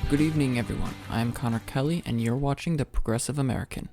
Good evening, everyone. I am Connor Kelly, and you're watching The Progressive American.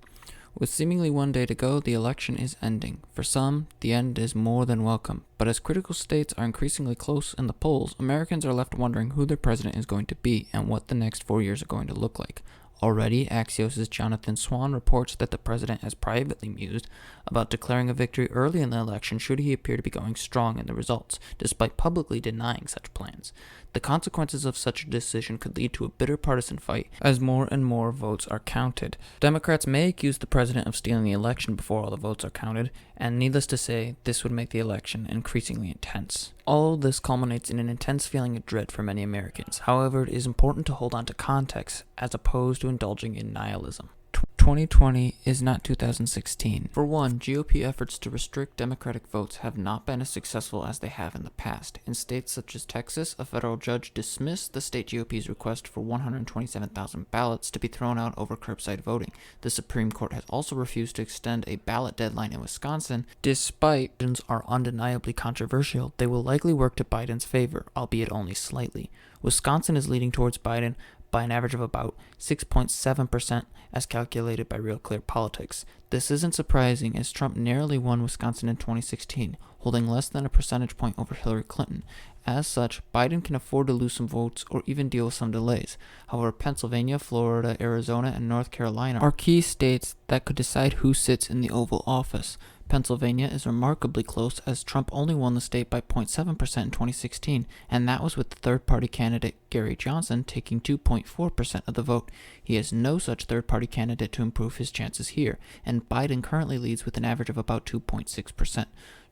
With seemingly one day to go, the election is ending. For some, the end is more than welcome. But as critical states are increasingly close in the polls, Americans are left wondering who their president is going to be and what the next 4 years are going to look like. Already, Axios' Jonathan Swan reports that the president has privately mused about declaring a victory early in the election should he appear to be going strong in the results, despite publicly denying such plans. The consequences of such a decision could lead to a bitter partisan fight as more and more votes are counted. Democrats may accuse the president of stealing the election before all the votes are counted, and needless to say, this would make the election increasingly intense. All of this culminates in an intense feeling of dread for many Americans. However, it is important to hold on to context as opposed to indulging in nihilism. 2020 is not 2016. For one, GOP efforts to restrict Democratic votes have not been as successful as they have in the past. In states such as Texas, a federal judge dismissed the state GOP's request for 127,000 ballots to be thrown out over curbside voting. The Supreme Court has also refused to extend a ballot deadline in Wisconsin. Despite Bidens are undeniably controversial, they will likely work to Biden's favor, albeit only slightly. Wisconsin is leading towards Biden by an average of about 6.7% as calculated by Real Clear Politics. This isn't surprising as Trump narrowly won Wisconsin in 2016, holding less than a percentage point over Hillary Clinton. As such, Biden can afford to lose some votes or even deal with some delays. However, Pennsylvania, Florida, Arizona, and North Carolina are key states that could decide who sits in the Oval Office. Pennsylvania is remarkably close as Trump only won the state by 0.7% in 2016, and that was with the third-party candidate Gary Johnson taking 2.4% of the vote. He has no such third-party candidate to improve his chances here, and Biden currently leads with an average of about 2.6%.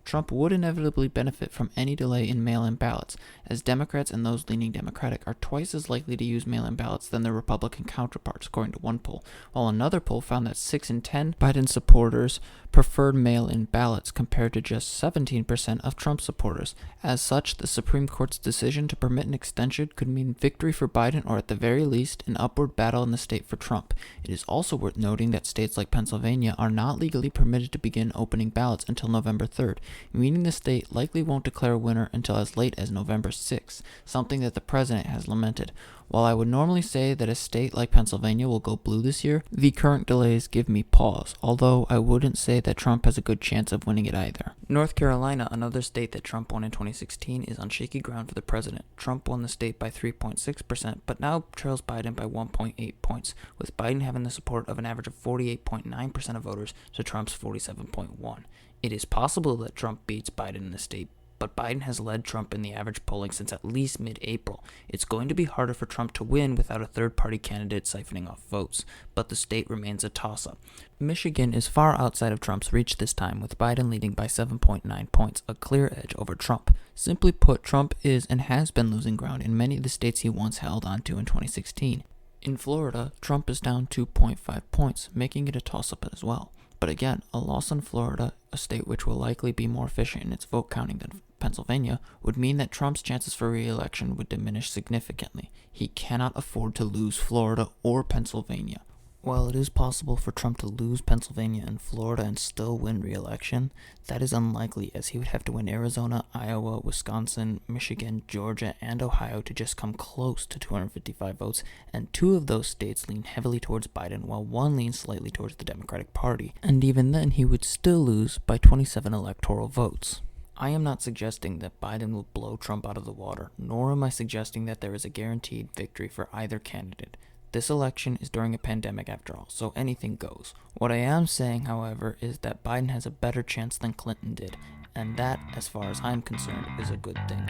Trump would inevitably benefit from any delay in mail-in ballots, as Democrats and those leaning Democratic are twice as likely to use mail-in ballots than their Republican counterparts, according to one poll, while another poll found that 6 in 10 Biden supporters preferred mail-in ballots compared to just 17% of Trump supporters. As such, the Supreme Court's decision to permit an extension could mean victory for Biden or at the very least an upward battle in the state for Trump. It is also worth noting that states like Pennsylvania are not legally permitted to begin opening ballots until November 3rd, meaning the state likely won't declare a winner until as late as November 6th, something that the president has lamented. While I would normally say that a state like Pennsylvania will go blue this year, the current delays give me pause, although I wouldn't say that Trump has a good chance of winning it either. North Carolina, another state that Trump won in 2016, is on shaky ground for the president. Trump won the state by 3.6%, but now trails Biden by 1.8 points, with Biden having the support of an average of 48.9% of voters to Trump's 47.1%. It is possible that Trump beats Biden in the state, but Biden has led Trump in the average polling since at least mid-April. It's going to be harder for Trump to win without a third-party candidate siphoning off votes, but the state remains a toss-up. Michigan is far outside of Trump's reach this time, with Biden leading by 7.9 points, a clear edge over Trump. Simply put, Trump is and has been losing ground in many of the states he once held onto in 2016. In Florida, Trump is down 2.5 points, making it a toss-up as well. But again, a loss in Florida, a state which will likely be more efficient in its vote counting than Pennsylvania, would mean that Trump's chances for re-election would diminish significantly. He cannot afford to lose Florida or Pennsylvania. While it is possible for Trump to lose Pennsylvania and Florida and still win re-election, that is unlikely as he would have to win Arizona, Iowa, Wisconsin, Michigan, Georgia, and Ohio to just come close to 255 votes, and 2 of those states lean heavily towards Biden while 1 leans slightly towards the Democratic Party, and even then he would still lose by 27 electoral votes. I am not suggesting that Biden will blow Trump out of the water, nor am I suggesting that there is a guaranteed victory for either candidate. This election is during a pandemic after all, so anything goes. What I am saying, however, is that Biden has a better chance than Clinton did, and that, as far as I'm concerned, is a good thing.